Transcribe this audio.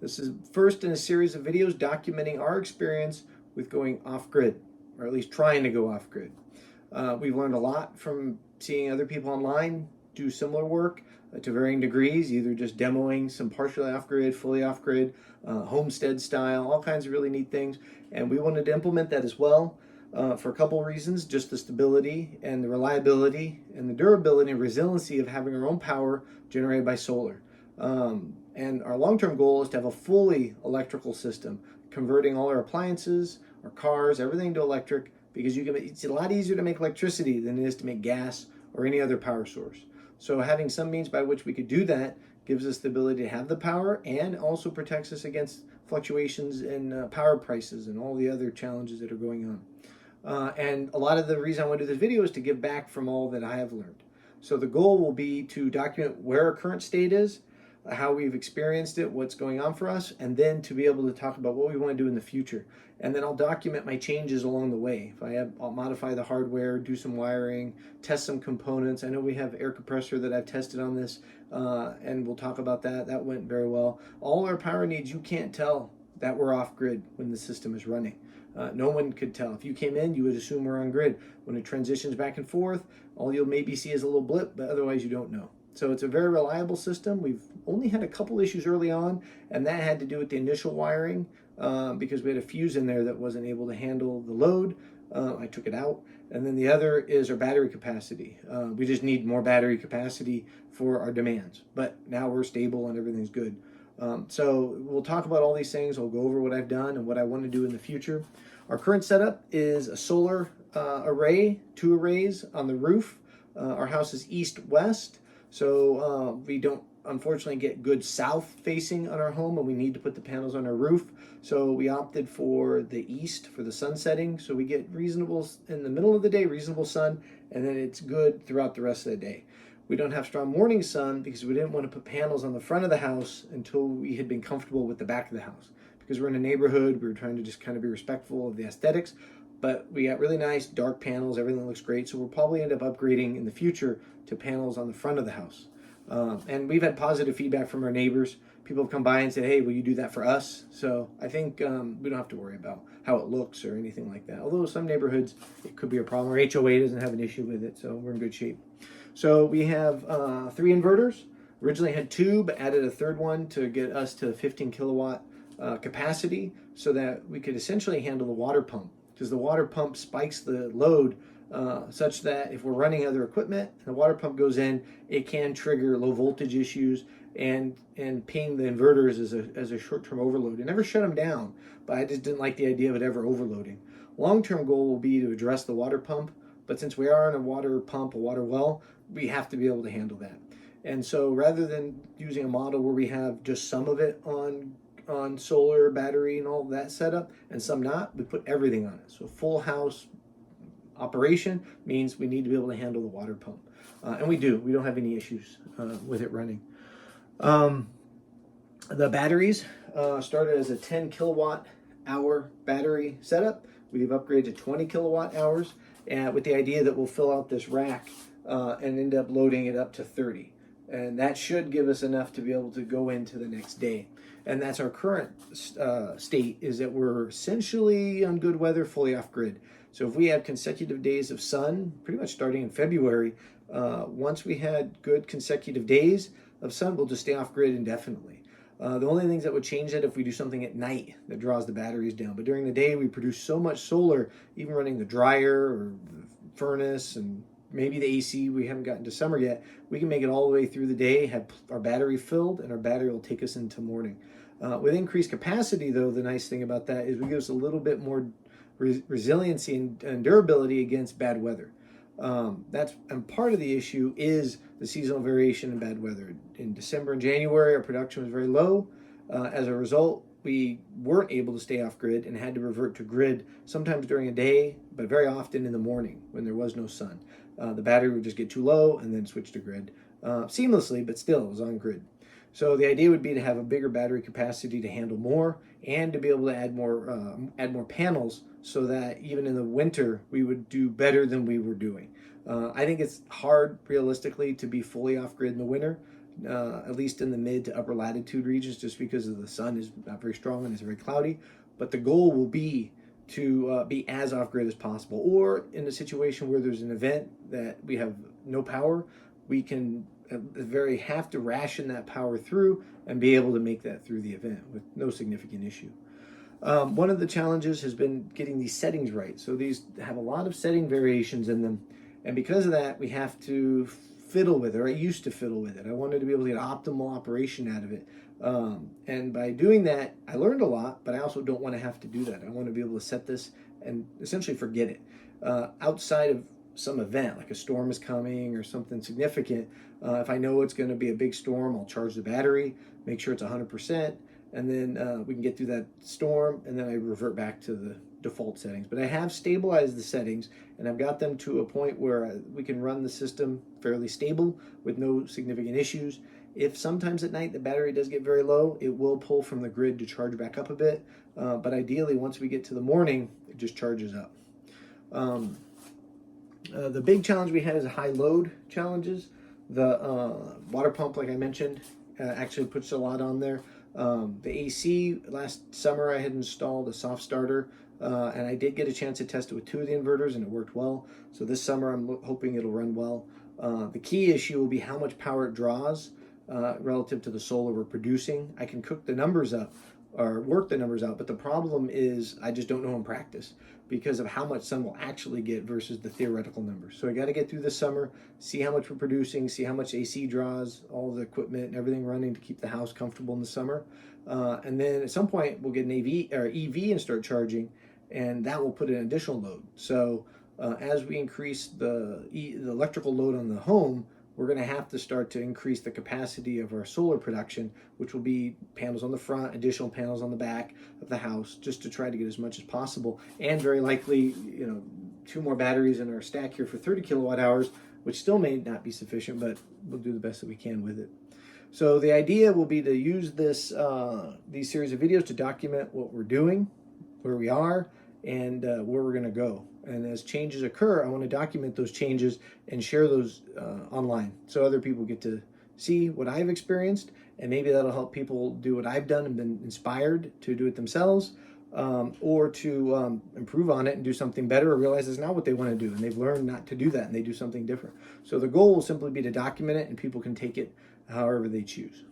This is first in a series of videos documenting our experience with going off-grid, or at least trying to go off-grid. We've learned a lot from seeing other people online do similar work to varying degrees, either just demoing some partially off-grid, fully off-grid, homestead style, all kinds of really neat things. And we wanted to implement that as well for a couple of reasons, just the stability and the reliability and the durability and resiliency of having our own power generated by solar. And our long-term goal is to have a fully electrical system, converting all our appliances, our cars, everything to electric, because it's a lot easier to make electricity than it is to make gas or any other power source. So having some means by which we could do that gives us the ability to have the power and also protects us against fluctuations in power prices and all the other challenges that are going on. And a lot of the reason I want to do this video is to give back from all that I have learned. So the goal will be to document where our current state is, how we've experienced it, what's going on for us, and then to be able to talk about what we want to do in the future. And then I'll document my changes along the way. I'll modify the hardware, do some wiring, test some components. I know we have air compressor that I've tested on this, and we'll talk about that. That went very well. All our power needs, you can't tell that we're off grid when the system is running. No one could tell. If you came in, you would assume we're on grid. When it transitions back and forth, all you'll maybe see is a little blip, but otherwise you don't know. So it's a very reliable system. We've only had a couple issues early on, and that had to do with the initial wiring because we had a fuse in there that wasn't able to handle the load. I took it out. And then the other is our battery capacity. We just need more battery capacity for our demands. But now we're stable and everything's good. So we'll talk about all these things. I'll go over what I've done and what I want to do in the future. Our current setup is a solar array, 2 arrays on the roof. Our house is east-west. So we don't unfortunately get good south facing on our home, and we need to put the panels on our roof. So we opted for the east for the sun setting. So we get reasonable in the middle of the day, reasonable sun, and then it's good throughout the rest of the day. We don't have strong morning sun because we didn't want to put panels on the front of the house until we had been comfortable with the back of the house. Because we're in a neighborhood, we were trying to just kind of be respectful of the aesthetics. But we got really nice dark panels, everything looks great. So we'll probably end up upgrading in the future to panels on the front of the house. And we've had positive feedback from our neighbors. People have come by and said, hey, will you do that for us? So I think we don't have to worry about how it looks or anything like that. Although some neighborhoods, it could be a problem. Our HOA doesn't have an issue with it, so we're in good shape. So we have 3 inverters. Originally had 2, but added a third one to get us to 15 kilowatt capacity so that we could essentially handle the water pump. Because the water pump spikes the load such that if we're running other equipment and the water pump goes in, it can trigger low voltage issues and ping the inverters as a short-term overload. It never shut them down, but I just didn't like the idea of it ever overloading. Long-term goal will be to address the water pump, but since we are on a water pump, a water well, we have to be able to handle that. And so rather than using a model where we have just some of it on solar, battery, and all that setup, and some not, we put everything on it. So full house operation means we need to be able to handle the water pump. And we do. We don't have any issues with it running. The batteries started as a 10 kilowatt hour battery setup. We've upgraded to 20 kilowatt hours with the idea that we'll fill out this rack and end up loading it up to 30. And that should give us enough to be able to go into the next day. And that's our current state, is that we're essentially on good weather, fully off grid. So if we have consecutive days of sun, pretty much starting in February, once we had good consecutive days of sun, we'll just stay off grid indefinitely. The only things that would change that if we do something at night that draws the batteries down. But during the day, we produce so much solar, even running the dryer or the furnace and maybe the AC, we haven't gotten to summer yet, we can make it all the way through the day, have our battery filled, and our battery will take us into morning. With increased capacity, though, the nice thing about that is we give us a little bit more resiliency and durability against bad weather. And part of the issue is the seasonal variation in bad weather. In December and January, our production was very low. As a result, we weren't able to stay off grid and had to revert to grid sometimes during a day, but very often in the morning when there was no sun. The battery would just get too low and then switch to grid seamlessly, but still it was on grid. So the idea would be to have a bigger battery capacity to handle more and to be able to add more panels so that even in the winter we would do better than we were doing. I think it's hard realistically to be fully off grid in the winter at least in the mid to upper latitude regions, just because of the sun is not very strong and it's very cloudy. But the goal will be to be as off-grid as possible, or in a situation where there's an event that we have no power, we can at the very have to ration that power through and be able to make that through the event with no significant issue. One of the challenges has been getting these settings right. So these have a lot of setting variations in them, and because of that, we have to fiddle with it, or I used to fiddle with it. I wanted to be able to get optimal operation out of it. And by doing that, I learned a lot, but I also don't want to have to do that. I want to be able to set this and essentially forget it. Outside of some event, like a storm is coming or something significant, if I know it's going to be a big storm, I'll charge the battery, make sure it's 100%, and then we can get through that storm, and then I revert back to the default settings. But I have stabilized the settings, and I've got them to a point where we can run the system fairly stable with no significant issues. If sometimes at night the battery does get very low, it will pull from the grid to charge back up a bit. But ideally, once we get to the morning, it just charges up. The big challenge we had is high load challenges. The water pump, like I mentioned, actually puts a lot on there. The AC, last summer I had installed a soft starter, and I did get a chance to test it with 2 of the inverters, and it worked well. So this summer I'm hoping it'll run well. The key issue will be how much power it draws relative to the solar we're producing. I can cook the numbers up or work the numbers out, but the problem is I just don't know in practice because of how much sun will actually get versus the theoretical numbers. So I got to get through this summer, see how much we're producing, see how much AC draws, all the equipment and everything running to keep the house comfortable in the summer. And then at some point we'll get an EV and start charging, and that will put an additional load. So as we increase the electrical load on the home, we're going to have to start to increase the capacity of our solar production, which will be panels on the front, additional panels on the back of the house, just to try to get as much as possible. And very likely, 2 more batteries in our stack here for 30 kilowatt hours, which still may not be sufficient, but we'll do the best that we can with it. So the idea will be to use these series of videos to document what we're doing, where we are, and where we're going to go. And as changes occur, I want to document those changes and share those online so other people get to see what I've experienced, and maybe that'll help people do what I've done and been inspired to do it themselves, or to improve on it and do something better, or realize it's not what they want to do and they've learned not to do that and they do something different. So the goal will simply be to document it, and people can take it however they choose.